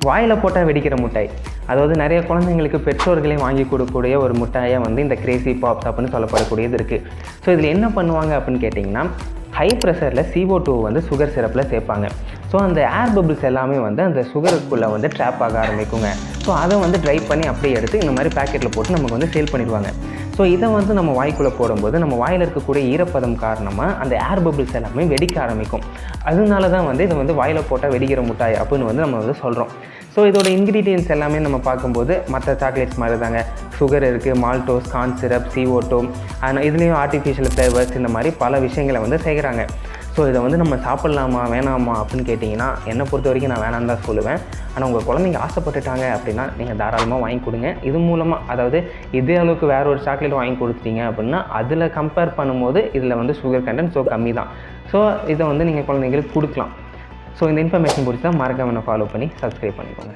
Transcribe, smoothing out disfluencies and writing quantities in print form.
வாயில் போட்டால் வெடிக்கிற மிட்டாய். அதாவது நிறைய குழந்தைங்களுக்கு பெற்றோர்களே வாங்கி கொடுக்கக்கூடிய ஒரு மிட்டாயை வந்து இந்த கிரேசி பாப்ஸ் அப்படின்னு சொல்லப்படக்கூடியது இருக்குது. ஸோ இதில் என்ன பண்ணுவாங்க அப்படின்னு கேட்டிங்கன்னா, ஹை ப்ரெஷரில் CO2 வந்து சுகர் சிரப்பில் சேர்ப்பாங்க. ஸோ அந்த ஏர் பபிள்ஸ் எல்லாமே வந்து அந்த சுகருக்குள்ளே வந்து ட்ராப் ஆக ஆரம்பிக்குங்க. ஸோ அதை வந்து ட்ரை பண்ணி அப்படியே எடுத்து இந்த மாதிரி பேக்கெட்டில் போட்டு நமக்கு வந்து சேல் பண்ணிடுவாங்க. ஸோ இதை வந்து நம்ம வாய்க்குள்ளே போடும்போது நம்ம வாயில் இருக்கக்கூடிய ஈரப்பதம் காரணமாக அந்த ஏர் பபிள்ஸ் எல்லாமே வெடிக்க ஆரம்பிக்கும். அதனால தான் வந்து இதை வந்து வாயில் போட்டால் வெடிக்கிற மிட்டாய் அப்படின்னு வந்து நம்ம வந்து சொல்கிறோம். ஸோ இதோட இன்க்ரீடியன்ட்ஸ் எல்லாமே நம்ம பார்க்கும்போது மற்ற சாக்லேட்ஸ் மாதிரி தாங்க. சுகர் இருக்குது, மால்டோஸ், கார்ன் சிரப், CO2, இதுலேயும் ஆர்டிஃபிஷியல் ஃப்ளேவர்ஸ், இந்த மாதிரி பல விஷயங்களை வந்து சேர்க்குறாங்க. ஸோ இதை வந்து நம்ம சாப்பிட்லாமா வேணாமா அப்படின்னு கேட்டிங்கன்னா, என்னை பொறுத்த வரைக்கும் நான் வேணான்னு தான் சொல்லுவேன். ஆனால் உங்கள் குழந்தைங்க ஆசைப்பட்டுட்டாங்க அப்படின்னா நீங்கள் தாராளமாக வாங்கி கொடுங்க. இது மூலமாக, அதாவது இதே அளவுக்கு வேறு ஒரு சாக்லேட் வாங்கி கொடுத்துட்டீங்க அப்படின்னா அதில் கம்பேர் பண்ணும்போது இதில் வந்து சுகர் கண்டென்ட் ஸோ கம்மி தான். ஸோ இதை வந்து நீங்கள் குழந்தைங்களுக்கு கொடுக்கலாம். ஸோ இந்த இன்ஃபர்மேஷன் பிடிச்சா மறக்காம ஃபாலோ பண்ணி சப்ஸ்கிரைப் பண்ணிக்கோங்க.